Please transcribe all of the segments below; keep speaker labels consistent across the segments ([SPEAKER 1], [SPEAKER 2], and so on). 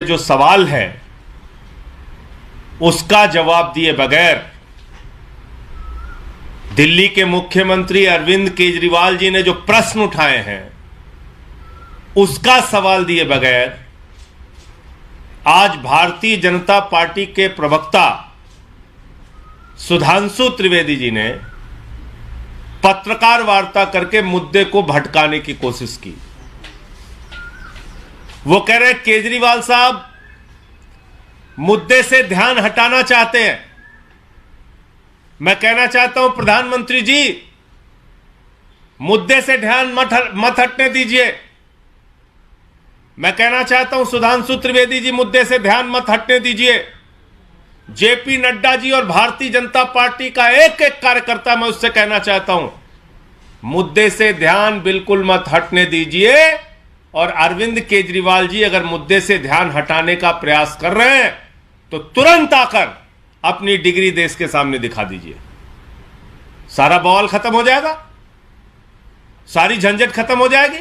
[SPEAKER 1] जो सवाल है उसका जवाब दिए बगैर दिल्ली के मुख्यमंत्री अरविंद केजरीवाल जी ने जो प्रश्न उठाए हैं उसका सवाल दिए बगैर आज भारतीय जनता पार्टी के प्रवक्ता सुधांशु त्रिवेदी जी ने पत्रकार वार्ता करके मुद्दे को भटकाने की कोशिश की। वो कह रहे केजरीवाल साहब मुद्दे से ध्यान हटाना चाहते हैं। मैं कहना चाहता हूं प्रधानमंत्री जी, मुद्दे से ध्यान मत हटने दीजिए। मैं कहना चाहता हूं सुधांशु त्रिवेदी जी, मुद्दे से ध्यान मत हटने दीजिए। जेपी नड्डा जी और भारतीय जनता पार्टी का एक एक कार्यकर्ता मैं उससे कहना चाहता हूं, मुद्दे से ध्यान बिल्कुल मत हटने दीजिए। और अरविंद केजरीवाल जी अगर मुद्दे से ध्यान हटाने का प्रयास कर रहे हैं तो तुरंत आकर अपनी डिग्री देश के सामने दिखा दीजिए। सारा बवाल खत्म हो जाएगा, सारी झंझट खत्म हो जाएगी।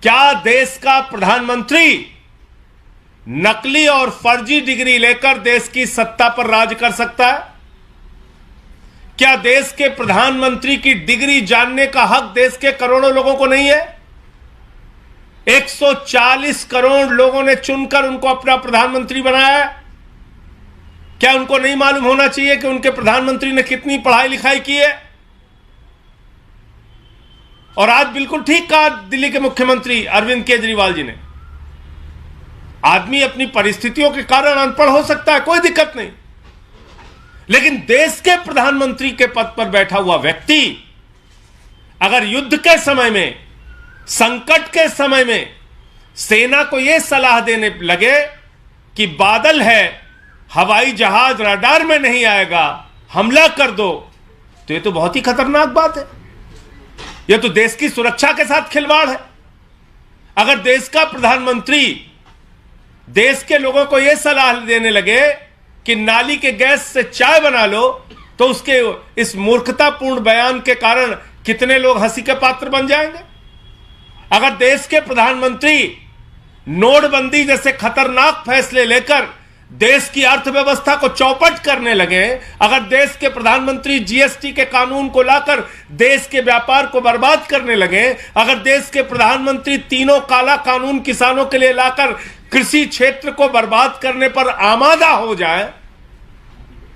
[SPEAKER 1] क्या देश का प्रधानमंत्री नकली और फर्जी डिग्री लेकर देश की सत्ता पर राज कर सकता है? क्या देश के प्रधानमंत्री की डिग्री जानने का हक देश के करोड़ों लोगों को नहीं है? 140 करोड़ लोगों ने चुनकर उनको अपना प्रधानमंत्री बनाया है। क्या उनको नहीं मालूम होना चाहिए कि उनके प्रधानमंत्री ने कितनी पढ़ाई लिखाई की है? और आज बिल्कुल ठीक कहा दिल्ली के मुख्यमंत्री अरविंद केजरीवाल जी ने, आदमी अपनी परिस्थितियों के कारण अनपढ़ हो सकता है, कोई दिक्कत नहीं, लेकिन देश के प्रधानमंत्री के पद पर बैठा हुआ व्यक्ति अगर युद्ध के समय में, संकट के समय में सेना को यह सलाह देने लगे कि बादल है, हवाई जहाज रडार में नहीं आएगा, हमला कर दो, तो यह तो बहुत ही खतरनाक बात है। यह तो देश की सुरक्षा के साथ खिलवाड़ है। अगर देश का प्रधानमंत्री देश के लोगों को यह सलाह देने लगे कि नाली के गैस से चाय बना लो, तो उसके इस मूर्खतापूर्ण बयान के कारण कितने लोग हंसी के पात्र बन जाएंगे। अगर देश के प्रधानमंत्री नोटबंदी जैसे खतरनाक फैसले लेकर देश की अर्थव्यवस्था को चौपट करने लगे, अगर देश के प्रधानमंत्री जीएसटी के कानून को लाकर देश के व्यापार को बर्बाद करने लगे, अगर देश के प्रधानमंत्री तीनों काला कानून किसानों के लिए लाकर कृषि क्षेत्र को बर्बाद करने पर आमादा हो जाए,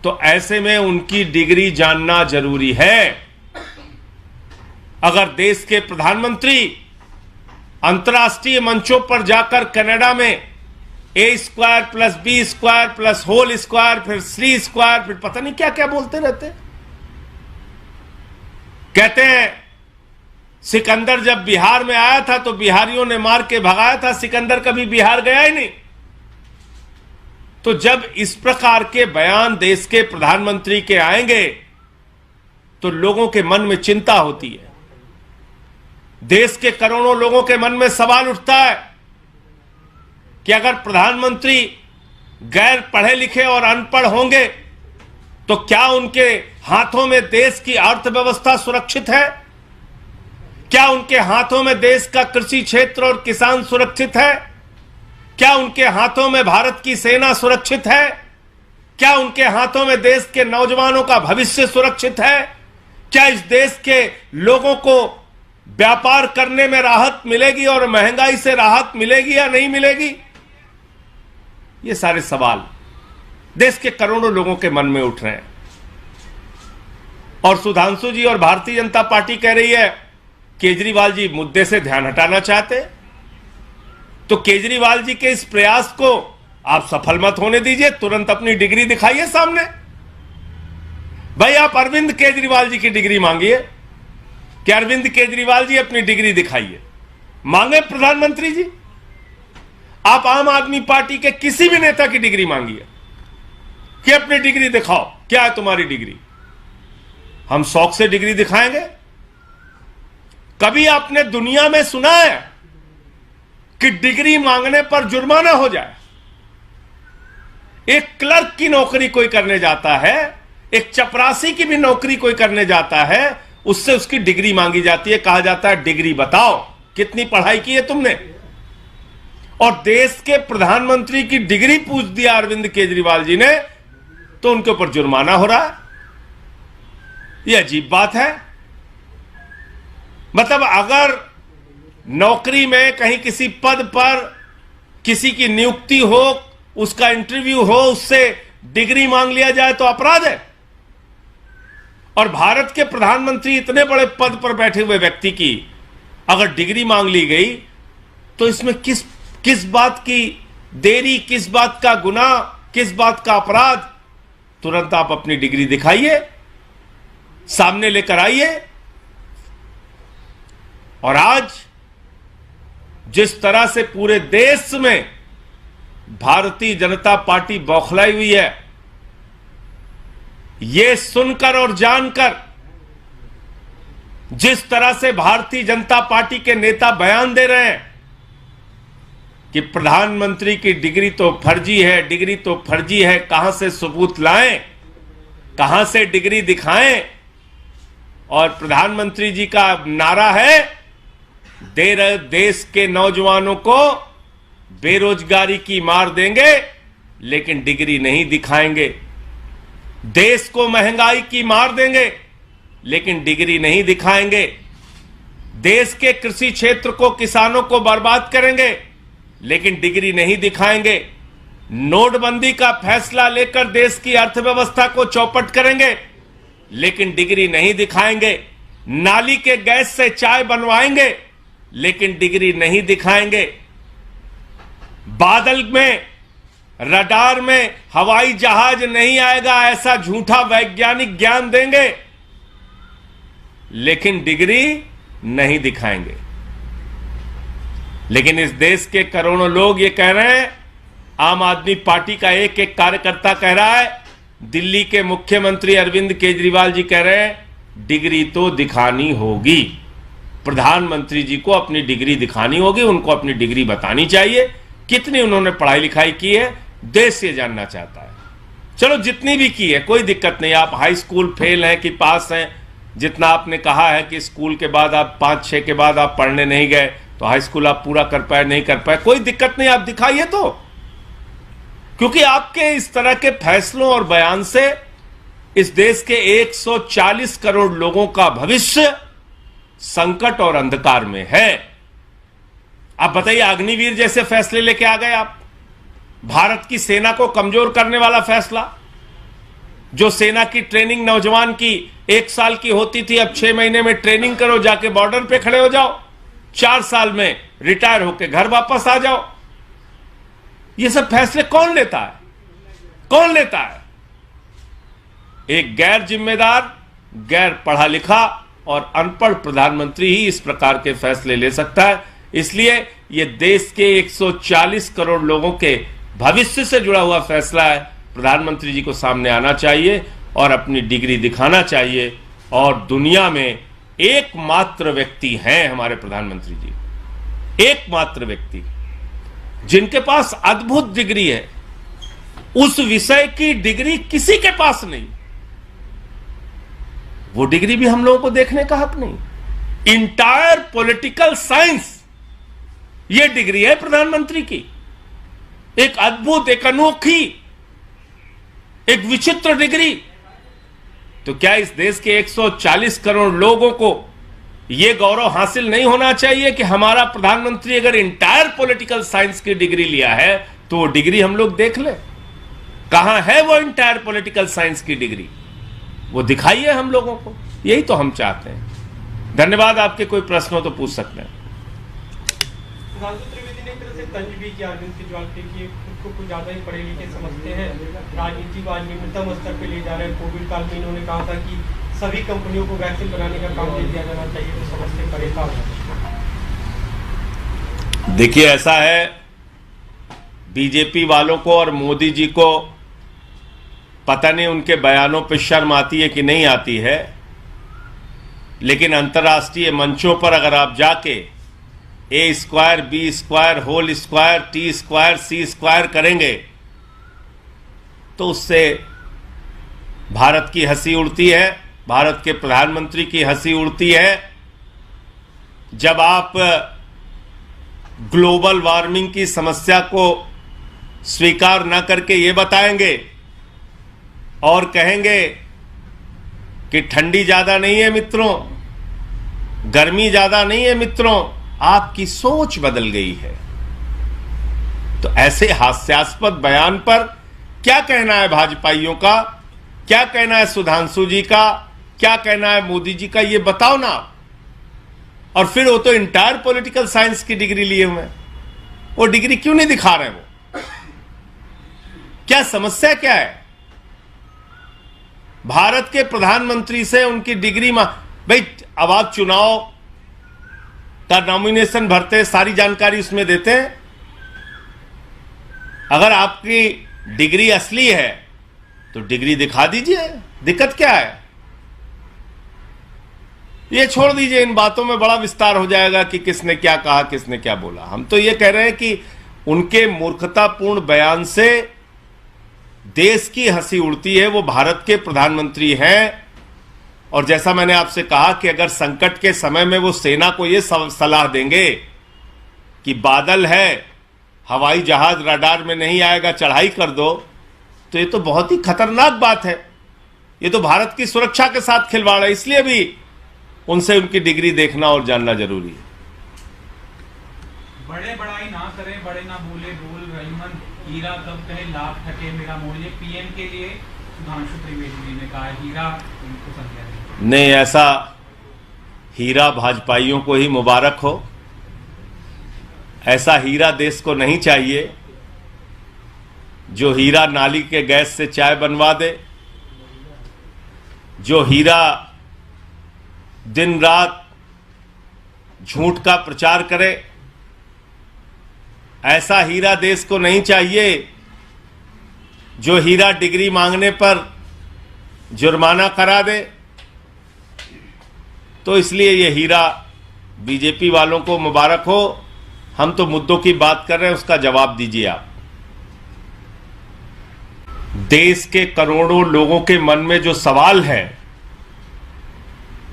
[SPEAKER 1] तो ऐसे में उनकी डिग्री जानना जरूरी है। अगर देश के प्रधानमंत्री अंतर्राष्ट्रीय मंचों पर जाकर कनाडा में A² + B² + होल स्क्वायर, फिर C², फिर पता नहीं क्या क्या बोलते रहते, कहते हैं सिकंदर जब बिहार में आया था तो बिहारियों ने मार के भगाया था, सिकंदर कभी बिहार गया ही नहीं। तो जब इस प्रकार के बयान देश के प्रधानमंत्री के आएंगे तो लोगों के मन में चिंता होती है। देश के करोड़ों लोगों के मन में सवाल उठता है कि अगर प्रधानमंत्री गैर पढ़े लिखे और अनपढ़ होंगे तो क्या उनके हाथों में देश की अर्थव्यवस्था सुरक्षित है? क्या उनके हाथों में देश का कृषि क्षेत्र और किसान सुरक्षित है? क्या उनके हाथों में भारत की सेना सुरक्षित है? क्या उनके हाथों में देश के नौजवानों का भविष्य सुरक्षित है? क्या इस देश के लोगों को व्यापार करने में राहत मिलेगी और महंगाई से राहत मिलेगी या नहीं मिलेगी? ये सारे सवाल देश के करोड़ों लोगों के मन में उठ रहे हैं। और सुधांशु जी और भारतीय जनता पार्टी कह रही है केजरीवाल जी मुद्दे से ध्यान हटाना चाहते, तो केजरीवाल जी के इस प्रयास को आप सफल मत होने दीजिए, तुरंत अपनी डिग्री दिखाइए सामने। भाई आप अरविंद केजरीवाल जी की डिग्री मांगिए कि अरविंद केजरीवाल जी अपनी डिग्री दिखाइए, मांगे प्रधानमंत्री जी। आप आम आदमी पार्टी के किसी भी नेता की डिग्री मांगिए कि अपनी डिग्री दिखाओ, क्या है तुम्हारी डिग्री, हम शौक से डिग्री दिखाएंगे। कभी आपने दुनिया में सुना है कि डिग्री मांगने पर जुर्माना हो जाए? एक क्लर्क की नौकरी कोई करने जाता है, एक चपरासी की भी नौकरी कोई करने जाता है, उससे उसकी डिग्री मांगी जाती है, कहा जाता है डिग्री बताओ, कितनी पढ़ाई की है तुमने। और देश के प्रधानमंत्री की डिग्री पूछ दिया अरविंद केजरीवाल जी ने, तो उनके ऊपर जुर्माना हो रहा है। यह अजीब बात है। मतलब अगर नौकरी में कहीं किसी पद पर किसी की नियुक्ति हो, उसका इंटरव्यू हो, उससे डिग्री मांग लिया जाए तो अपराध है। और भारत के प्रधानमंत्री इतने बड़े पद पर बैठे हुए व्यक्ति की अगर डिग्री मांग ली गई तो इसमें किस बात की देरी, किस बात का गुनाह, किस बात का अपराध? तुरंत आप अपनी डिग्री दिखाइए, सामने लेकर आइए। और आज जिस तरह से पूरे देश में भारतीय जनता पार्टी बौखलाई हुई है, यह सुनकर और जानकर, जिस तरह से भारतीय जनता पार्टी के नेता बयान दे रहे हैं कि प्रधानमंत्री की डिग्री तो फर्जी है, डिग्री तो फर्जी है, कहां से सबूत लाएं, कहां से डिग्री दिखाएं। और प्रधानमंत्री जी का नारा है, देश के नौजवानों को बेरोजगारी की मार देंगे लेकिन डिग्री नहीं दिखाएंगे, देश को महंगाई की मार देंगे लेकिन डिग्री नहीं दिखाएंगे, देश के कृषि क्षेत्र को, किसानों को बर्बाद करेंगे लेकिन डिग्री नहीं दिखाएंगे, नोटबंदी का फैसला लेकर देश की अर्थव्यवस्था को चौपट करेंगे लेकिन डिग्री नहीं दिखाएंगे, नाली के गैस से चाय बनवाएंगे लेकिन डिग्री नहीं दिखाएंगे, बादल में, रडार में हवाई जहाज नहीं आएगा ऐसा झूठा वैज्ञानिक ज्ञान देंगे लेकिन डिग्री नहीं दिखाएंगे। लेकिन इस देश के करोड़ों लोग ये कह रहे हैं, आम आदमी पार्टी का एक एक कार्यकर्ता कह रहा है, दिल्ली के मुख्यमंत्री अरविंद केजरीवाल जी कह रहे हैं, डिग्री तो दिखानी होगी, प्रधानमंत्री जी को अपनी डिग्री दिखानी होगी, उनको अपनी डिग्री बतानी चाहिए, कितनी उन्होंने पढ़ाई लिखाई की है, देश ये जानना चाहता है। चलो जितनी भी की है कोई दिक्कत नहीं, आप हाई स्कूल फेल हैं कि पास हैं, जितना आपने कहा है कि स्कूल के बाद आप 5-6 के बाद आप पढ़ने नहीं गए तो हाई स्कूल आप पूरा कर पाए, नहीं कर पाए, कोई दिक्कत नहीं, आप दिखाइए तो। क्योंकि आपके इस तरह के फैसलों और बयान से इस देश के 140 करोड़ लोगों का भविष्य संकट और अंधकार में है। आप बताइए, अग्निवीर जैसे फैसले लेके आ गए आप, भारत की सेना को कमजोर करने वाला फैसला, जो सेना की ट्रेनिंग नौजवान की 1 साल की होती थी, अब 6 महीने में ट्रेनिंग करो, जाके बॉर्डर पे खड़े हो जाओ, 4 साल में रिटायर होके घर वापस आ जाओ। ये सब फैसले कौन लेता है? कौन लेता है? एक गैर जिम्मेदार, गैर पढ़ा लिखा और अनपढ़ प्रधानमंत्री ही इस प्रकार के फैसले ले सकता है। इसलिए यह देश के 140 करोड़ लोगों के भविष्य से जुड़ा हुआ फैसला है। प्रधानमंत्री जी को सामने आना चाहिए और अपनी डिग्री दिखाना चाहिए। और दुनिया में एकमात्र व्यक्ति हैं हमारे प्रधानमंत्री जी, एकमात्र व्यक्ति जिनके पास अद्भुत डिग्री है। उस विषय की डिग्री किसी के पास नहीं, वो डिग्री भी हम लोगों को देखने का हक नहीं। इंटायर पॉलिटिकल साइंस, ये डिग्री है प्रधानमंत्री की, एक अद्भुत, एक अनोखी, एक विचित्र डिग्री। तो क्या इस देश के 140 करोड़ लोगों को यह गौरव हासिल नहीं होना चाहिए कि हमारा प्रधानमंत्री अगर इंटायर पॉलिटिकल साइंस की डिग्री लिया है तो वो डिग्री हम लोग देख ले, कहां है वो इंटायर पॉलिटिकल साइंस की डिग्री, वो दिखाइए हम लोगों को। यही तो हम चाहते हैं। धन्यवाद। आपके कोई प्रश्न हो तो पूछ सकते हैं।
[SPEAKER 2] त्रिवेदी ने एक तरह से तंज भी किया अरविंद केजरीवाल के कि खुद को कुछ ज्यादा ही पढ़े लिखे समझते हैं, राजनीति को आज निम्नतम स्तर पे ले जा रहे हैं। कोविड काल में इन्होंने कहा था कि सभी कंपनियों को वैक्सीन बनाने का काम दे दिया जाना चाहिए, तो समझते पड़े था।
[SPEAKER 1] देखिए, ऐसा है, बीजेपी वालों को और मोदी जी को पता नहीं उनके बयानों पर शर्म आती है कि नहीं आती है, लेकिन अंतर्राष्ट्रीय मंचों पर अगर आप जाके A² B² whole square T² C² करेंगे तो उससे भारत की हंसी उड़ती है, भारत के प्रधानमंत्री की हंसी उड़ती है। जब आप ग्लोबल वार्मिंग की समस्या को स्वीकार न करके ये बताएंगे और कहेंगे कि ठंडी ज्यादा नहीं है मित्रों, गर्मी ज्यादा नहीं है मित्रों, आपकी सोच बदल गई है। तो ऐसे हास्यास्पद बयान पर क्या कहना है भाजपाइयों का, क्या कहना है सुधांशु जी का, क्या कहना है मोदी जी का, ये बताओ ना। और फिर वो तो इंटायर पॉलिटिकल साइंस की डिग्री लिए हुए हैं, वो डिग्री क्यों नहीं दिखा रहे? वो क्या समस्या क्या है? भारत के प्रधानमंत्री से उनकी डिग्री भाई, अब आप चुनाव का नॉमिनेशन भरते, सारी जानकारी उसमें देते हैं। अगर आपकी डिग्री असली है तो डिग्री दिखा दीजिए, दिक्कत क्या है? ये छोड़ दीजिए, इन बातों में बड़ा विस्तार हो जाएगा कि किसने क्या कहा, किसने क्या बोला। हम तो ये कह रहे हैं कि उनके मूर्खतापूर्ण बयान से देश की हंसी उड़ती है। वो भारत के प्रधानमंत्री हैं और जैसा मैंने आपसे कहा कि अगर संकट के समय में वो सेना को ये सलाह देंगे कि बादल है, हवाई जहाज रडार में नहीं आएगा, चढ़ाई कर दो, तो ये तो बहुत ही खतरनाक बात है। ये तो भारत की सुरक्षा के साथ खिलवाड़ है। इसलिए भी उनसे उनकी डिग्री देखना और जानना जरूरी है।
[SPEAKER 3] बड़े बड़ाई ना करें, बड़े ना बोले बोल रहीमन, हीरा कब कहे लाभ ठके मेरा मोल। ये पीएम के लिए सुधांशु त्रिवेदी जी ने कहा, हीरा उनको संज्ञा
[SPEAKER 1] नहीं, ऐसा हीरा भाजपाइयों को ही मुबारक हो। ऐसा हीरा देश को नहीं चाहिए जो हीरा नाली के गैस से चाय बनवा दे, जो हीरा दिन रात झूठ का प्रचार करे। ऐसा हीरा देश को नहीं चाहिए जो हीरा डिग्री मांगने पर जुर्माना करा दे। तो इसलिए ये हीरा बीजेपी वालों को मुबारक हो। हम तो मुद्दों की बात कर रहे हैं, उसका जवाब दीजिए आप। देश के करोड़ों लोगों के मन में जो सवाल है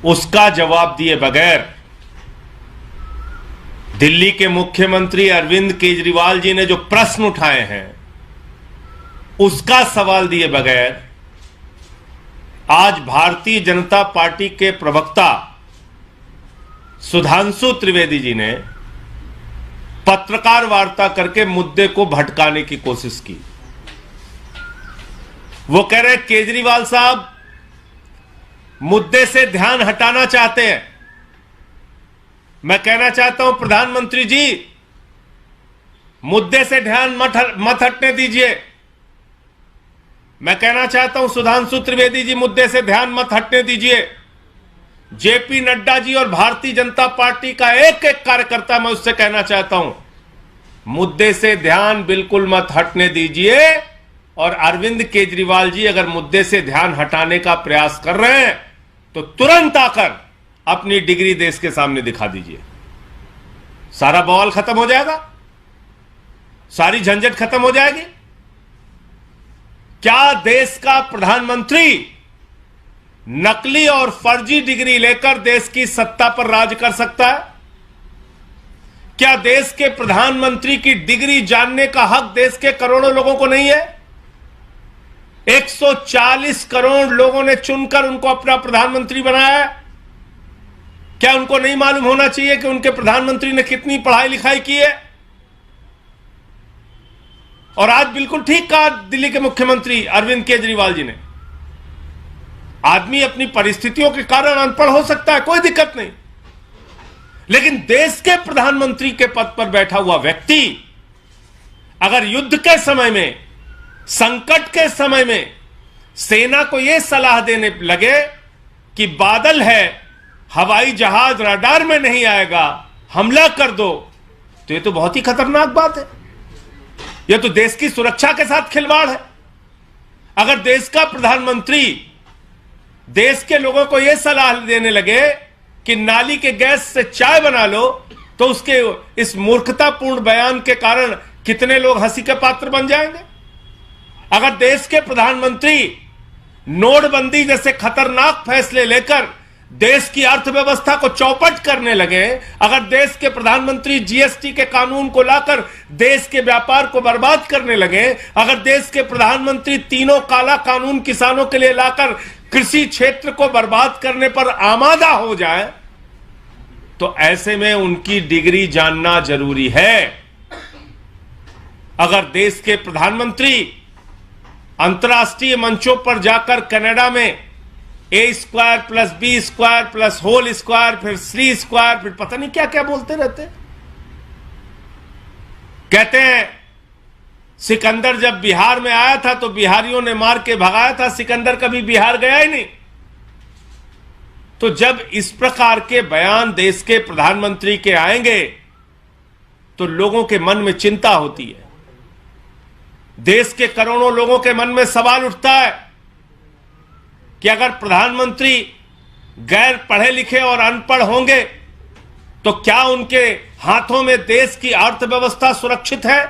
[SPEAKER 1] उसका जवाब दिए बगैर दिल्ली के मुख्यमंत्री अरविंद केजरीवाल जी ने जो प्रश्न उठाए हैं उसका सवाल दिए बगैर आज भारतीय जनता पार्टी के प्रवक्ता सुधांशु त्रिवेदी जी ने पत्रकार वार्ता करके मुद्दे को भटकाने की कोशिश की। वो कह रहे केजरीवाल साहब मुद्दे से ध्यान हटाना चाहते हैं। मैं कहना चाहता हूं प्रधानमंत्री जी, मुद्दे से ध्यान मत हटने दीजिए। मैं कहना चाहता हूं सुधांशु त्रिवेदी जी, मुद्दे से ध्यान मत हटने दीजिए। जेपी नड्डा जी और भारतीय जनता पार्टी का एक एक कार्यकर्ता, मैं उससे कहना चाहता हूं मुद्दे से ध्यान बिल्कुल मत हटने दीजिए। और अरविंद केजरीवाल जी अगर मुद्दे से ध्यान हटाने का प्रयास कर रहे हैं तो तुरंत आकर अपनी डिग्री देश के सामने दिखा दीजिए। सारा बवाल खत्म हो जाएगा, सारी झंझट खत्म हो जाएगी। क्या देश का प्रधानमंत्री नकली और फर्जी डिग्री लेकर देश की सत्ता पर राज कर सकता है? क्या देश के प्रधानमंत्री की डिग्री जानने का हक देश के करोड़ों लोगों को नहीं है? 140 करोड़ लोगों ने चुनकर उनको अपना प्रधानमंत्री बनाया है। क्या उनको नहीं मालूम होना चाहिए कि उनके प्रधानमंत्री ने कितनी पढ़ाई लिखाई की है? और आज बिल्कुल ठीक कहा दिल्ली के मुख्यमंत्री अरविंद केजरीवाल जी ने, आदमी अपनी परिस्थितियों के कारण अनपढ़ हो सकता है, कोई दिक्कत नहीं, लेकिन देश के प्रधानमंत्री के पद पर बैठा हुआ व्यक्ति अगर युद्ध के समय में, संकट के समय में सेना को यह सलाह देने लगे कि बादल है, हवाई जहाज रडार में नहीं आएगा, हमला कर दो, तो यह तो बहुत ही खतरनाक बात है। यह तो देश की सुरक्षा के साथ खिलवाड़ है। अगर देश का प्रधानमंत्री देश के लोगों को यह सलाह देने लगे कि नाली के गैस से चाय बना लो, तो उसके इस मूर्खतापूर्ण बयान के कारण कितने लोग हंसी के पात्र बन जाएंगे। अगर देश के प्रधानमंत्री नोटबंदी जैसे खतरनाक फैसले लेकर देश की अर्थव्यवस्था को चौपट करने लगे, अगर देश के प्रधानमंत्री जीएसटी के कानून को लाकर देश के व्यापार को बर्बाद करने लगे, अगर देश के प्रधानमंत्री तीनों काला कानून किसानों के लिए लाकर कृषि क्षेत्र को बर्बाद करने पर आमादा हो जाए, तो ऐसे में उनकी डिग्री जानना जरूरी है। अगर देश के प्रधानमंत्री अंतर्राष्ट्रीय मंचों पर जाकर कनाडा में A² + B² + होल स्क्वायर, फिर C², फिर पता नहीं क्या क्या बोलते रहते, कहते हैं सिकंदर जब बिहार में आया था तो बिहारियों ने मार के भगाया था, सिकंदर कभी बिहार गया ही नहीं। तो जब इस प्रकार के बयान देश के प्रधानमंत्री के आएंगे तो लोगों के मन में चिंता होती है, देश के करोड़ों लोगों के मन में सवाल उठता है कि अगर प्रधानमंत्री गैर पढ़े लिखे और अनपढ़ होंगे तो क्या उनके हाथों में देश की अर्थव्यवस्था सुरक्षित है?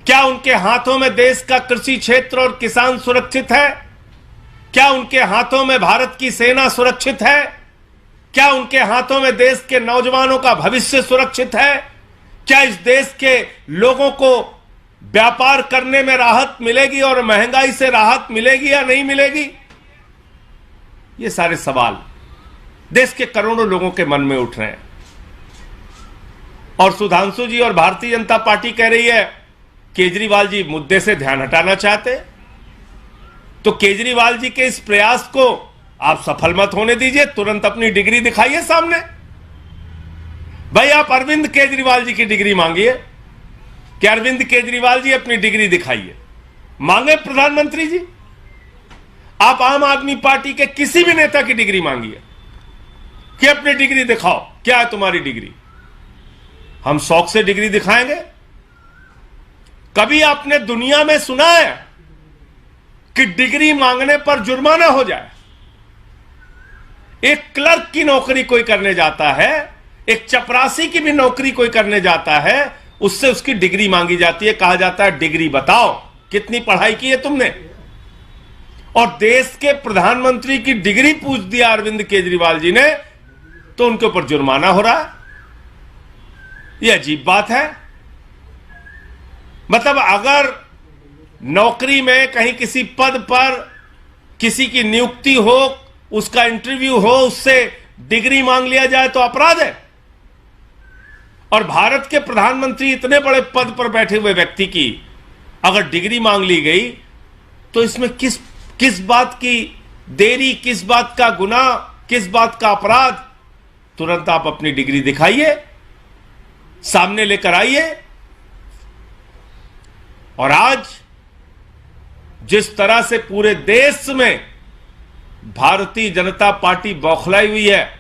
[SPEAKER 1] क्या उनके हाथों में देश का कृषि क्षेत्र और किसान सुरक्षित है? क्या उनके हाथों में भारत की सेना सुरक्षित है? क्या उनके हाथों में देश के नौजवानों का भविष्य सुरक्षित है? क्या इस देश के लोगों को व्यापार करने में राहत मिलेगी और महंगाई से राहत मिलेगी या नहीं मिलेगी? ये सारे सवाल देश के करोड़ों लोगों के मन में उठ रहे हैं। और सुधांशु जी और भारतीय जनता पार्टी कह रही है केजरीवाल जी मुद्दे से ध्यान हटाना चाहते, तो केजरीवाल जी के इस प्रयास को आप सफल मत होने दीजिए, तुरंत अपनी डिग्री दिखाइए सामने। भाई आप अरविंद केजरीवाल जी की डिग्री मांगिए कि अरविंद केजरीवाल जी अपनी डिग्री दिखाइए, मांगे प्रधानमंत्री जी। आप आम आदमी पार्टी के किसी भी नेता की डिग्री मांगिए कि अपनी डिग्री दिखाओ, क्या है तुम्हारी डिग्री, हम शौक से डिग्री दिखाएंगे। कभी आपने दुनिया में सुना है कि डिग्री मांगने पर जुर्माना हो जाए? एक क्लर्क की नौकरी कोई करने जाता है, एक चपरासी की भी नौकरी कोई करने जाता है, उससे उसकी डिग्री मांगी जाती है, कहा जाता है डिग्री बताओ, कितनी पढ़ाई की है तुमने। और देश के प्रधानमंत्री की डिग्री पूछ दिया अरविंद केजरीवाल जी ने तो उनके ऊपर जुर्माना हो रहा है। यह अजीब बात है। मतलब अगर नौकरी में कहीं किसी पद पर किसी की नियुक्ति हो, उसका इंटरव्यू हो, उससे डिग्री मांग लिया जाए तो अपराध है। और भारत के प्रधानमंत्री इतने बड़े पद पर बैठे हुए व्यक्ति की अगर डिग्री मांग ली गई तो इसमें किस बात की देरी, किस बात का गुनाह, किस बात का अपराध? तुरंत आप अपनी डिग्री दिखाइए, सामने लेकर आइए। और आज जिस तरह से पूरे देश में भारतीय जनता पार्टी बौखलाई हुई है,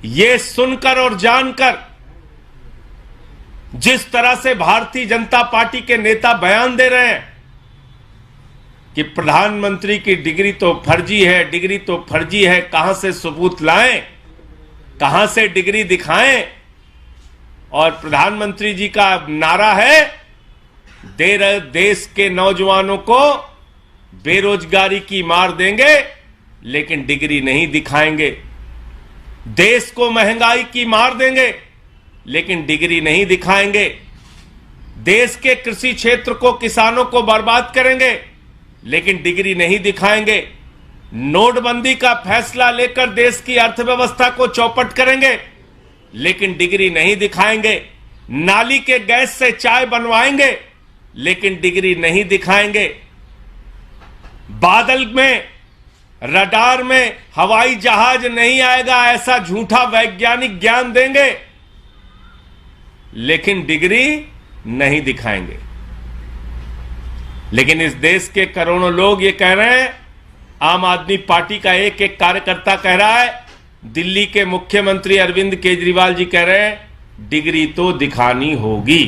[SPEAKER 1] यह सुनकर और जानकर जिस तरह से भारतीय जनता पार्टी के नेता बयान दे रहे हैं कि प्रधानमंत्री की डिग्री तो फर्जी है, डिग्री तो फर्जी है, कहां से सबूत लाएं, कहां से डिग्री दिखाएं। और प्रधानमंत्री जी का नारा है देश के नौजवानों को बेरोजगारी की मार देंगे लेकिन डिग्री नहीं दिखाएंगे, देश को महंगाई की मार देंगे लेकिन डिग्री नहीं दिखाएंगे, देश के कृषि क्षेत्र को, किसानों को बर्बाद करेंगे लेकिन डिग्री नहीं दिखाएंगे, नोटबंदी का फैसला लेकर देश की अर्थव्यवस्था को चौपट करेंगे लेकिन डिग्री नहीं दिखाएंगे, नाली के गैस से चाय बनवाएंगे लेकिन डिग्री नहीं दिखाएंगे, बादल में, रडार में हवाई जहाज नहीं आएगा ऐसा झूठा वैज्ञानिक ज्ञान देंगे लेकिन डिग्री नहीं दिखाएंगे। लेकिन इस देश के करोड़ों लोग ये कह रहे हैं, आम आदमी पार्टी का एक एक कार्यकर्ता कह रहा है, दिल्ली के मुख्यमंत्री अरविंद केजरीवाल जी कह रहे हैं डिग्री तो दिखानी होगी,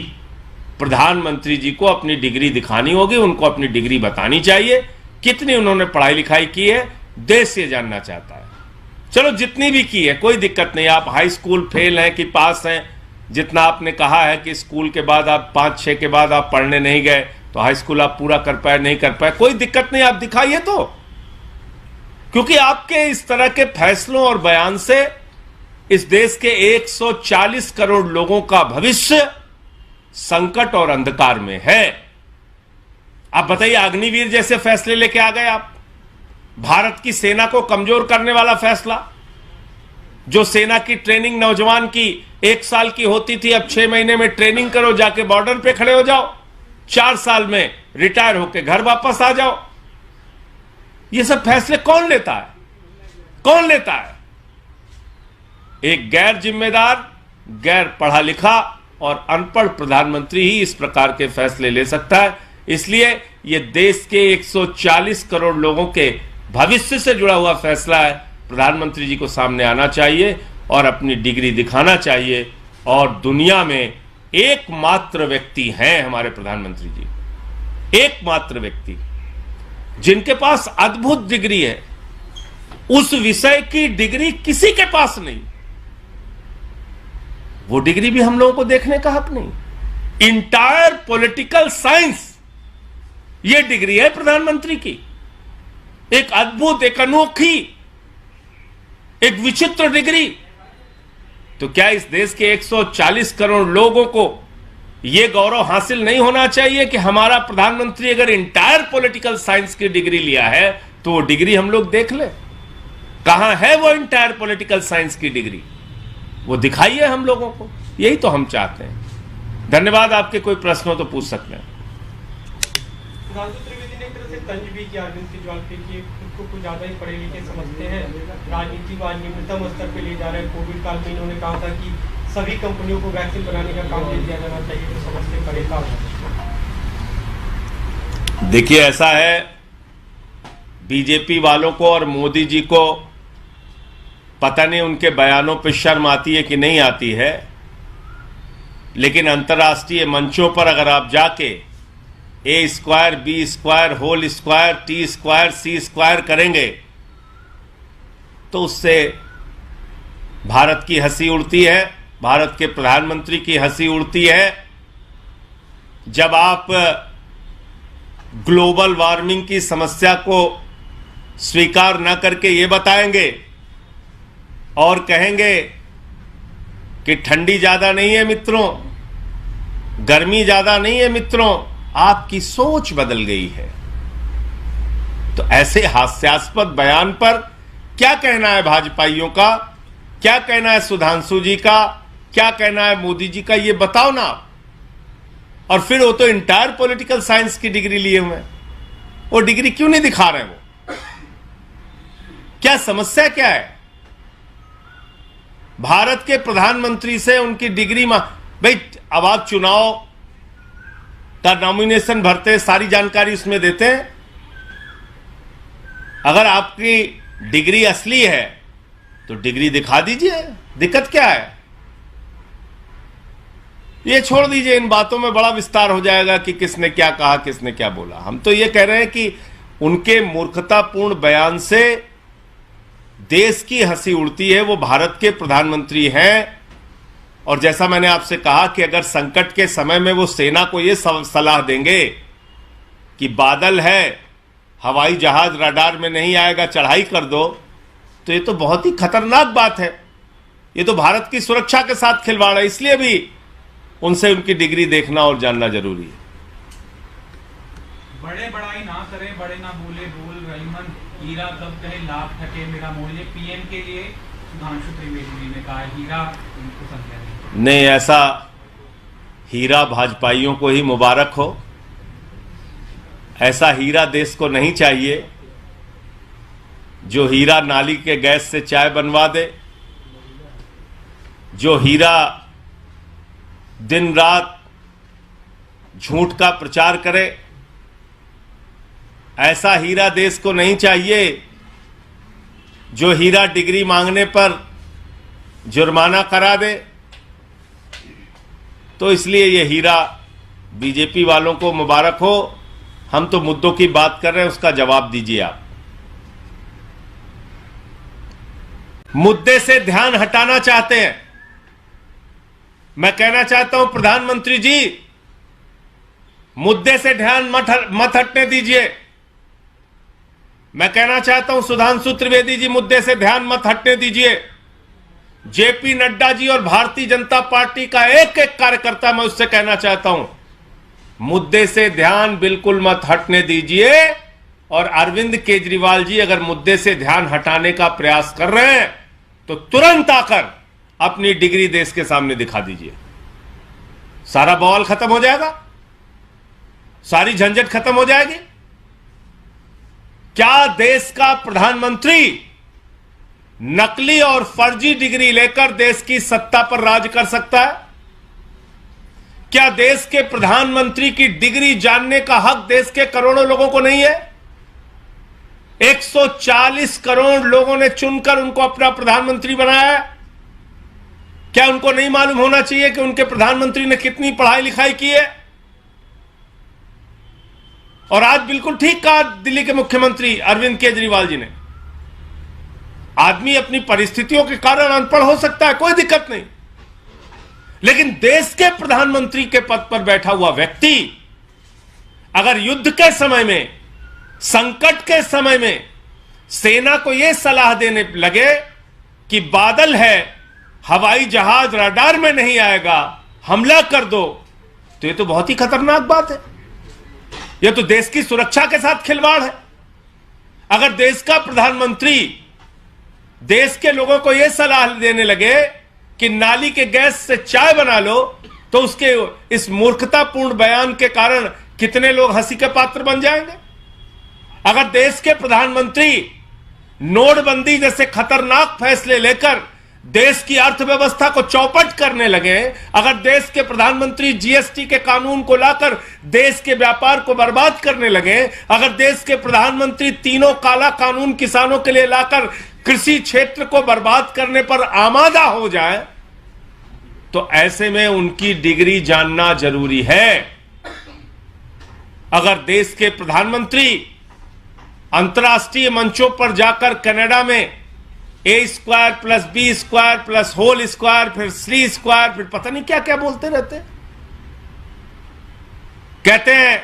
[SPEAKER 1] प्रधानमंत्री जी को अपनी डिग्री दिखानी होगी, उनको अपनी डिग्री बतानी चाहिए, कितनी उन्होंने पढ़ाई लिखाई की है देश ये जानना चाहता है। चलो जितनी भी की है कोई दिक्कत नहीं, आप हाई स्कूल फेल हैं कि पास हैं, जितना आपने कहा है कि स्कूल के बाद आप 5-6 के बाद आप पढ़ने नहीं गए तो हाई स्कूल आप पूरा कर पाए नहीं कर पाए, कोई दिक्कत नहीं, आप दिखाइए तो। क्योंकि आपके इस तरह के फैसलों और बयान से इस देश के 140 करोड़ लोगों का भविष्य संकट और अंधकार में है। आप बताइए, अग्निवीर जैसे फैसले लेके आ गए आप, भारत की सेना को कमजोर करने वाला फैसला। जो सेना की ट्रेनिंग नौजवान की 1 साल की होती थी, अब 6 महीने में ट्रेनिंग करो, जाके बॉर्डर पे खड़े हो जाओ, 4 साल में रिटायर होके घर वापस आ जाओ। ये सब फैसले कौन लेता है? कौन लेता है? एक गैर जिम्मेदार, गैर पढ़ा लिखा और अनपढ़ प्रधानमंत्री ही इस प्रकार के फैसले ले सकता है। इसलिए यह देश के 140 करोड़ लोगों के भविष्य से जुड़ा हुआ फैसला है। प्रधानमंत्री जी को सामने आना चाहिए और अपनी डिग्री दिखाना चाहिए। और दुनिया में एकमात्र व्यक्ति हैं हमारे प्रधानमंत्री जी, एकमात्र व्यक्ति जिनके पास अद्भुत डिग्री है। उस विषय की डिग्री किसी के पास नहीं। वो डिग्री भी हम लोगों को देखने का हक नहीं। इंटायर पॉलिटिकल साइंस, ये डिग्री है प्रधानमंत्री की। एक अद्भुत, एक अनोखी, एक विचित्र डिग्री। तो क्या इस देश के 140 करोड़ लोगों को यह गौरव हासिल नहीं होना चाहिए कि हमारा प्रधानमंत्री अगर इंटायर पॉलिटिकल साइंस की डिग्री लिया है तो वो डिग्री हम लोग देख ले। कहां है वो इंटायर पॉलिटिकल साइंस की डिग्री? वो दिखाइए हम लोगों को। यही तो हम चाहते हैं। धन्यवाद। आपके कोई प्रश्न हो तो पूछ सकते हैं।
[SPEAKER 2] सुधांशु त्रिवेदी ने एक तरह से तंज भी किया अरविंद केजरीवाल पे कि खुद को कुछ ज्यादा ही पढ़े लिखे समझते हैं, राजनीति को आज निम्नतम स्तर पे ले जा रहे हैं। कोविड काल में इन्होंने कहा था कि सभी कंपनियों को वैक्सीन बनाने का काम दे दिया जाना चाहिए, तो समझते पड़े था।
[SPEAKER 1] देखिए, ऐसा है, बीजेपी वालों को और मोदी जी को पता नहीं उनके बयानों पर शर्म आती है कि नहीं आती है, लेकिन अंतर्राष्ट्रीय मंचों पर अगर आप जाके A² B² whole square T² C² करेंगे तो उससे भारत की हंसी उड़ती है, भारत के प्रधानमंत्री की हंसी उड़ती है। जब आप ग्लोबल वार्मिंग की समस्या को स्वीकार न करके ये बताएंगे और कहेंगे कि ठंडी ज्यादा नहीं है मित्रों, गर्मी ज्यादा नहीं है मित्रों, आपकी सोच बदल गई है। तो ऐसे हास्यास्पद बयान पर क्या कहना है भाजपाइयों का, क्या कहना है सुधांशु जी का, क्या कहना है मोदी जी का, ये बताओ ना। और फिर वो तो इंटायर पॉलिटिकल साइंस की डिग्री लिए हुए हैं, वो डिग्री क्यों नहीं दिखा रहे? वो क्या समस्या क्या है? भारत के प्रधानमंत्री से उनकी डिग्री भाई, अब आप चुनाव का नॉमिनेशन भरते, सारी जानकारी उसमें देते हैं। अगर आपकी डिग्री असली है तो डिग्री दिखा दीजिए, दिक्कत क्या है? ये छोड़ दीजिए, इन बातों में बड़ा विस्तार हो जाएगा कि किसने क्या कहा, किसने क्या बोला। हम तो ये कह रहे हैं कि उनके मूर्खतापूर्ण बयान से देश की हंसी उड़ती है। वो भारत के प्रधानमंत्री हैं और जैसा मैंने आपसे कहा कि अगर संकट के समय में वो सेना को ये सलाह देंगे कि बादल है, हवाई जहाज रडार में नहीं आएगा, चढ़ाई कर दो, तो ये तो बहुत ही खतरनाक बात है। ये तो भारत की सुरक्षा के साथ खिलवाड़ है। इसलिए भी उनसे उनकी डिग्री देखना और जानना जरूरी है।
[SPEAKER 3] बड़े बड़ाई ना करे, बड़े ना बोले, बोल रही मन, हीरा कब कहे लाभ ठके मेरा मोल। ये पीएम के लिए सुधांशु त्रिवेदी जी ने कहा, हीरा उनको संज्ञा
[SPEAKER 1] नहीं, ऐसा हीरा भाजपाइयों को ही मुबारक हो। ऐसा हीरा देश को नहीं चाहिए जो हीरा नाली के गैस से चाय बनवा दे, जो हीरा दिन रात झूठ का प्रचार करे। ऐसा हीरा देश को नहीं चाहिए जो हीरा डिग्री मांगने पर जुर्माना करा दे। तो इसलिए ये हीरा बीजेपी वालों को मुबारक हो। हम तो मुद्दों की बात कर रहे हैं, उसका जवाब दीजिए आप। मुद्दे से ध्यान हटाना चाहते हैं। मैं कहना चाहता हूं प्रधानमंत्री जी, मुद्दे से ध्यान मत हटने दीजिए। मैं कहना चाहता हूं सुधांशु त्रिवेदी जी, मुद्दे से ध्यान मत हटने दीजिए। जेपी नड्डा जी और भारतीय जनता पार्टी का एक एक कार्यकर्ता, मैं उससे कहना चाहता हूं, मुद्दे से ध्यान बिल्कुल मत हटने दीजिए। और अरविंद केजरीवाल जी अगर मुद्दे से ध्यान हटाने का प्रयास कर रहे हैं तो तुरंत आकर अपनी डिग्री देश के सामने दिखा दीजिए। सारा बवाल खत्म हो जाएगा, सारी झंझट खत्म हो जाएगी। क्या देश का प्रधानमंत्री नकली और फर्जी डिग्री लेकर देश की सत्ता पर राज कर सकता है? क्या देश के प्रधानमंत्री की डिग्री जानने का हक देश के करोड़ों लोगों को नहीं है? 140 करोड़ लोगों ने चुनकर उनको अपना प्रधानमंत्री बनाया है। क्या उनको नहीं मालूम होना चाहिए कि उनके प्रधानमंत्री ने कितनी पढ़ाई लिखाई की है? और आज बिल्कुल ठीक कहा दिल्ली के मुख्यमंत्री अरविंद केजरीवाल जी ने, आदमी अपनी परिस्थितियों के कारण अनपढ़ हो सकता है, कोई दिक्कत नहीं, लेकिन देश के प्रधानमंत्री के पद पर बैठा हुआ व्यक्ति अगर युद्ध के समय में, संकट के समय में सेना को यह सलाह देने लगे कि बादल है, हवाई जहाज रडार में नहीं आएगा, हमला कर दो, तो यह तो बहुत ही खतरनाक बात है। यह तो देश की सुरक्षा के साथ खिलवाड़ है। अगर देश का प्रधानमंत्री देश के लोगों को यह सलाह देने लगे कि नाली के गैस से चाय बना लो, तो उसके इस मूर्खतापूर्ण बयान के कारण कितने लोग हंसी के पात्र बन जाएंगे। अगर देश के प्रधानमंत्री नोटबंदी जैसे खतरनाक फैसले लेकर देश की अर्थव्यवस्था को चौपट करने लगे, अगर देश के प्रधानमंत्री जीएसटी के कानून को लाकर देश के व्यापार को बर्बाद करने लगे, अगर देश के प्रधानमंत्री तीनों काला कानून किसानों के लिए लाकर कृषि क्षेत्र को बर्बाद करने पर आमादा हो जाए, तो ऐसे में उनकी डिग्री जानना जरूरी है। अगर देश के प्रधानमंत्री अंतर्राष्ट्रीय मंचों पर जाकर कनाडा में A² + B² + होल स्क्वायर, फिर C², फिर पता नहीं क्या क्या बोलते रहते, कहते हैं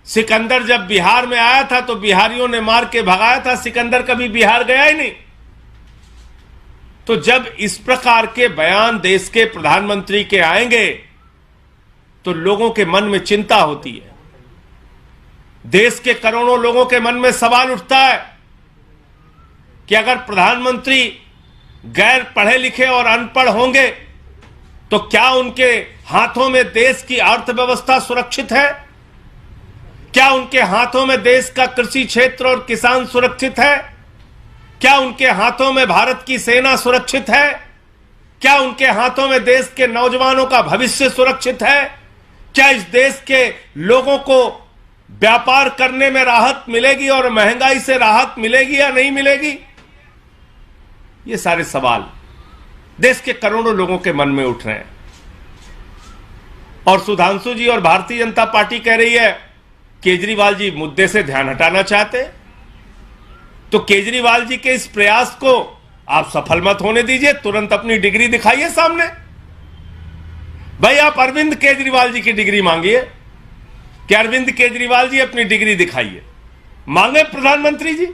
[SPEAKER 1] सिकंदर जब बिहार में आया था तो बिहारियों ने मार के भगाया था, सिकंदर कभी बिहार गया ही नहीं। तो जब इस प्रकार के बयान देश के प्रधानमंत्री के आएंगे तो लोगों के मन में चिंता होती है। देश के करोड़ों लोगों के मन में सवाल उठता है कि अगर प्रधानमंत्री गैर पढ़े लिखे और अनपढ़ होंगे तो क्या उनके हाथों में देश की अर्थव्यवस्था सुरक्षित है? क्या उनके हाथों में देश का कृषि क्षेत्र और किसान सुरक्षित है? क्या उनके हाथों में भारत की सेना सुरक्षित है? क्या उनके हाथों में देश के नौजवानों का भविष्य सुरक्षित है? क्या इस देश के लोगों को व्यापार करने में राहत मिलेगी और महंगाई से राहत मिलेगी या नहीं मिलेगी? ये सारे सवाल देश के करोड़ों लोगों के मन में उठ रहे हैं। और सुधांशु जी और भारतीय जनता पार्टी कह रही है केजरीवाल जी मुद्दे से ध्यान हटाना चाहते, तो केजरीवाल जी के इस प्रयास को आप सफल मत होने दीजिए, तुरंत अपनी डिग्री दिखाइए सामने। भाई आप अरविंद केजरीवाल जी की डिग्री मांगिए कि अरविंद केजरीवाल जी अपनी डिग्री दिखाइए, मांगे प्रधानमंत्री जी।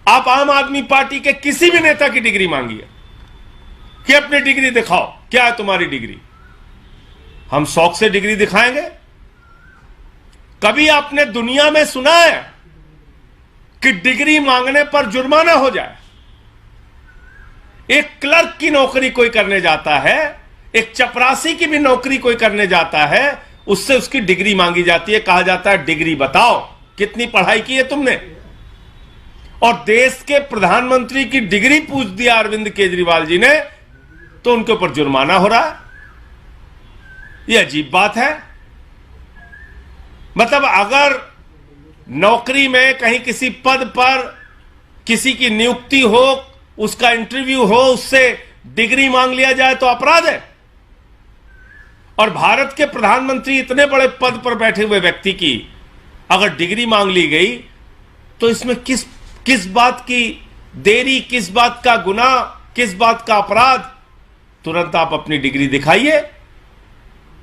[SPEAKER 1] आप आम आदमी पार्टी के किसी भी नेता की डिग्री मांगिए कि अपनी डिग्री दिखाओ, क्या है तुम्हारी डिग्री, हम शौक से डिग्री दिखाएंगे। कभी आपने दुनिया में सुना है कि डिग्री मांगने पर जुर्माना हो जाए? एक क्लर्क की नौकरी कोई करने जाता है, एक चपरासी की भी नौकरी कोई करने जाता है, उससे उसकी डिग्री मांगी जाती है, कहा जाता है डिग्री बताओ, कितनी पढ़ाई की है तुमने। और देश के प्रधानमंत्री की डिग्री पूछ दिया अरविंद केजरीवाल जी ने तो उनके ऊपर जुर्माना हो रहा है। यह अजीब बात है। मतलब अगर नौकरी में कहीं किसी पद पर किसी की नियुक्ति हो, उसका इंटरव्यू हो, उससे डिग्री मांग लिया जाए तो अपराध है। और भारत के प्रधानमंत्री इतने बड़े पद पर बैठे हुए व्यक्ति की अगर डिग्री मांग ली गई तो इसमें किस बात की देरी, किस बात का गुनाह, किस बात का अपराध? तुरंत आप अपनी डिग्री दिखाइए,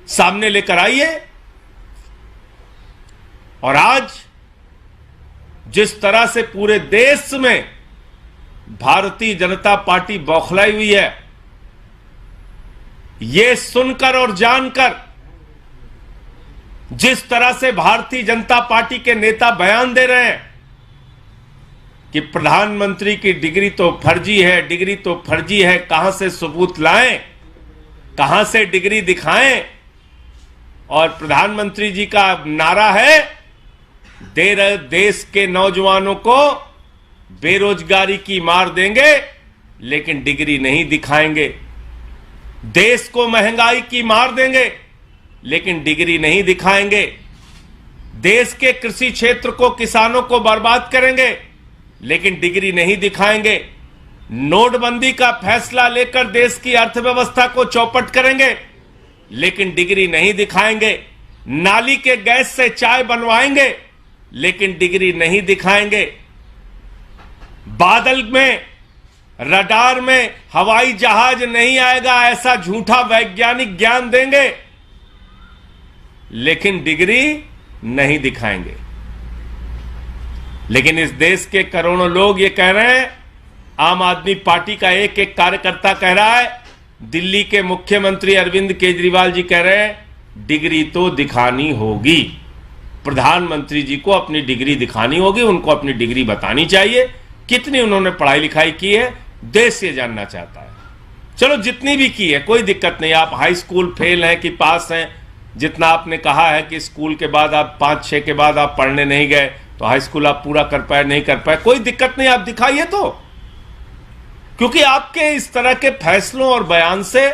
[SPEAKER 1] सामने लेकर आइए। और आज जिस तरह से पूरे देश में भारतीय जनता पार्टी बौखलाई हुई है, यह सुनकर और जानकर जिस तरह से भारतीय जनता पार्टी के नेता बयान दे रहे हैं कि प्रधानमंत्री की डिग्री तो फर्जी है, डिग्री तो फर्जी है, कहां से सबूत लाएं, कहां से डिग्री दिखाएं, और प्रधानमंत्री जी का नारा है देश के नौजवानों को बेरोजगारी की मार देंगे लेकिन डिग्री नहीं दिखाएंगे, देश को महंगाई की मार देंगे लेकिन डिग्री नहीं दिखाएंगे, देश के कृषि क्षेत्र को, किसानों को बर्बाद करेंगे लेकिन डिग्री नहीं दिखाएंगे, नोटबंदी का फैसला लेकर देश की अर्थव्यवस्था को चौपट करेंगे लेकिन डिग्री नहीं दिखाएंगे, नाली के गैस से चाय बनवाएंगे लेकिन डिग्री नहीं दिखाएंगे, बादल में, रडार में हवाई जहाज नहीं आएगा ऐसा झूठा वैज्ञानिक ज्ञान देंगे लेकिन डिग्री नहीं दिखाएंगे। लेकिन इस देश के करोड़ों लोग ये कह रहे हैं, आम आदमी पार्टी का एक एक कार्यकर्ता कह रहा है, दिल्ली के मुख्यमंत्री अरविंद केजरीवाल जी कह रहे हैं डिग्री तो दिखानी होगी, प्रधानमंत्री जी को अपनी डिग्री दिखानी होगी, उनको अपनी डिग्री बतानी चाहिए, कितनी उन्होंने पढ़ाई लिखाई की है देश ये जानना चाहता है। चलो जितनी भी की है कोई दिक्कत नहीं, आप हाई स्कूल फेल हैं कि पास हैं, जितना आपने कहा है कि स्कूल के बाद आप 5-6 के बाद आप पढ़ने नहीं गए तो हाई स्कूल आप पूरा कर पाए नहीं कर पाए, कोई दिक्कत नहीं, आप दिखाइए तो, क्योंकि आपके इस तरह के फैसलों और बयान से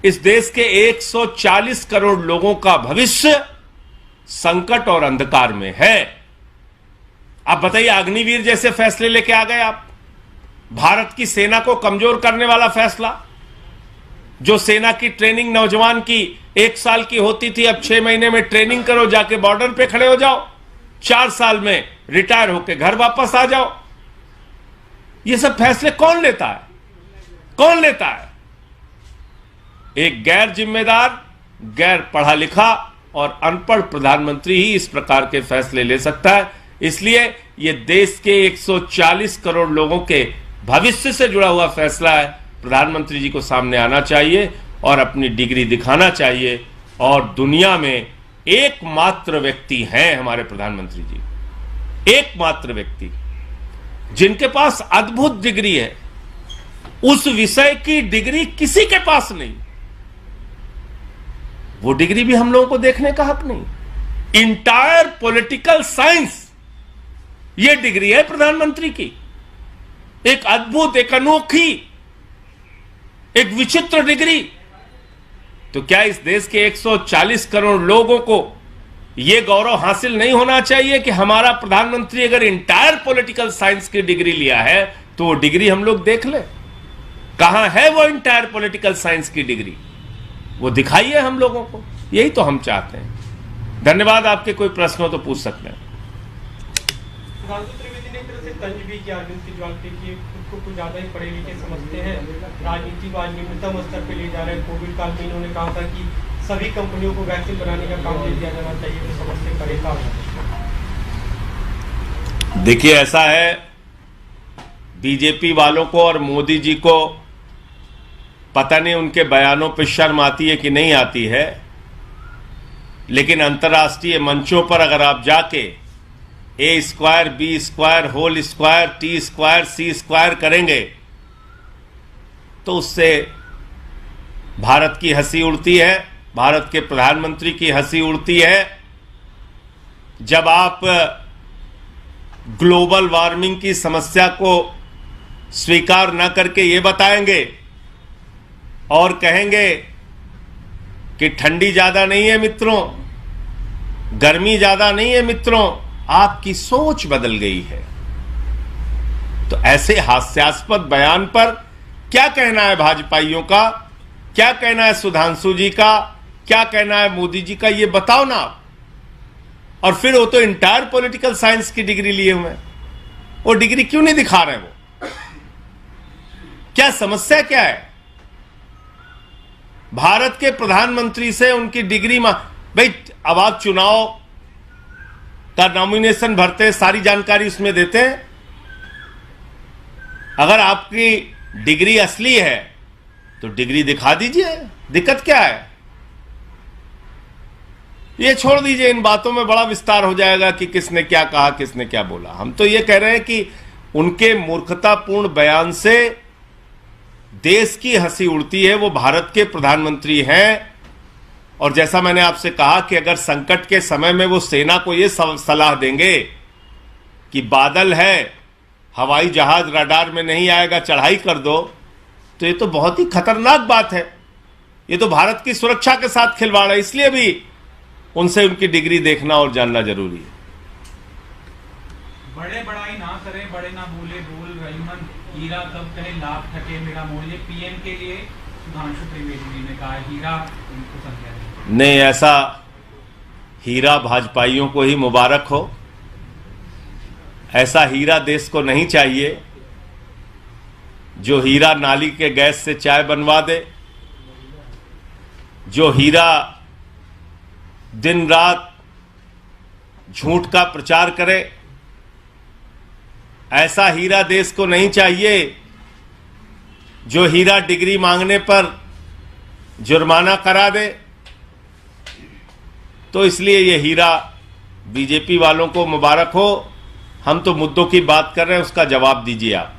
[SPEAKER 1] इस देश के 140 करोड़ लोगों का भविष्य संकट और अंधकार में है। आप बताइए, अग्निवीर जैसे फैसले लेके आ गए आप, भारत की सेना को कमजोर करने वाला फैसला, जो सेना की ट्रेनिंग नौजवान की 1 साल की होती थी अब 6 महीने में ट्रेनिंग करो, जाके बॉर्डर पे खड़े हो जाओ, 4 साल में रिटायर होके घर वापस आ जाओ। ये सब फैसले कौन लेता है? कौन लेता है? एक गैर जिम्मेदार, गैर पढ़ा लिखा और अनपढ़ प्रधानमंत्री ही इस प्रकार के फैसले ले सकता है। इसलिए यह देश के 140 करोड़ लोगों के भविष्य से जुड़ा हुआ फैसला है, प्रधानमंत्री जी को सामने आना चाहिए और अपनी डिग्री दिखाना चाहिए। और दुनिया में एकमात्र व्यक्ति हैं हमारे प्रधानमंत्री जी, एकमात्र व्यक्ति जिनके पास अद्भुत डिग्री है, उस विषय की डिग्री किसी के पास नहीं, वो डिग्री भी हम लोगों को देखने का हक नहीं। इंटायर पॉलिटिकल साइंस ये डिग्री है प्रधानमंत्री की, एक अद्भुत, एक अनोखी, एक विचित्र डिग्री। तो क्या इस देश के 140 करोड़ लोगों को यह गौरव हासिल नहीं होना चाहिए कि हमारा प्रधानमंत्री अगर इंटायर पॉलिटिकल साइंस की डिग्री लिया है तो वो डिग्री हम लोग देख ले, कहां है वो इंटायर पॉलिटिकल साइंस की डिग्री, वो दिखाइए हम लोगों को, यही तो हम चाहते हैं। धन्यवाद। आपके कोई प्रश्न हो तो पूछ सकते हैं।
[SPEAKER 2] त्रिवेदी ने एक तरह से तंज भी किया अरविंद केजरीवाल पे कि खुद को कुछ ज्यादा ही पढ़े लिखे समझते हैं, राजनीति को आज निम्नतम स्तर पे ले जा रहे हैं। कोविड काल में इन्होंने कहा था कि सभी कंपनियों को वैक्सीन बनाने का काम दे दिया जाना चाहिए, तो समझते करेगा।
[SPEAKER 1] देखिए, ऐसा है, बीजेपी वालों को और मोदी जी को पता नहीं उनके बयानों पर शर्म आती है कि नहीं आती है, लेकिन अंतर्राष्ट्रीय मंचों पर अगर आप जाके A² B² whole square T² C² करेंगे तो उससे भारत की हंसी उड़ती है, भारत के प्रधानमंत्री की हंसी उड़ती है। जब आप ग्लोबल वार्मिंग की समस्या को स्वीकार न करके ये बताएंगे और कहेंगे कि ठंडी ज्यादा नहीं है मित्रों, गर्मी ज्यादा नहीं है मित्रों, आपकी सोच बदल गई है, तो ऐसे हास्यास्पद बयान पर क्या कहना है भाजपाइयों का, क्या कहना है सुधांशु जी का, क्या कहना है मोदी जी का, ये बताओ ना। और फिर वो तो इंटायर पॉलिटिकल साइंस की डिग्री लिए हुए हैं, वो डिग्री क्यों नहीं दिखा रहे? वो क्या समस्या क्या है? भारत के प्रधानमंत्री से उनकी डिग्री भाई, अब आप चुनाव का नॉमिनेशन भरते हैं, सारी जानकारी उसमें देते हैं। अगर आपकी डिग्री असली है तो डिग्री दिखा दीजिए, दिक्कत क्या है? ये छोड़ दीजिए, इन बातों में बड़ा विस्तार हो जाएगा कि किसने क्या कहा, किसने क्या बोला। हम तो ये कह रहे हैं कि उनके मूर्खतापूर्ण बयान से देश की हंसी उड़ती है। वो भारत के प्रधानमंत्री हैं और जैसा मैंने आपसे कहा कि अगर संकट के समय में वो सेना को ये सलाह देंगे कि बादल है, हवाई जहाज रडार में नहीं आएगा, चढ़ाई कर दो, तो ये तो बहुत ही खतरनाक बात है। ये तो भारत की सुरक्षा के साथ खिलवाड़ है। इसलिए भी उनसे उनकी डिग्री देखना और जानना जरूरी है।
[SPEAKER 3] बड़े बड़ाई ना करें, बड़े ना बोले बोल रहीमन, हीरा कब कहे लाभ ठके मेरा मोल, ये पीएम के लिए सुधांशु त्रिवेदी जी ने कहा। हीरा उनको संज्ञा दी।
[SPEAKER 1] नहीं, ऐसा हीरा भाजपाइयों को ही मुबारक हो। ऐसा हीरा देश को नहीं चाहिए जो हीरा नाली के गैस से चाय बनवा दे, जो हीरा दिन रात झूठ का प्रचार करे। ऐसा हीरा देश को नहीं चाहिए जो हीरा डिग्री मांगने पर जुर्माना करा दे। तो इसलिए ये हीरा बीजेपी वालों को मुबारक हो। हम तो मुद्दों की बात कर रहे हैं, उसका जवाब दीजिए आप।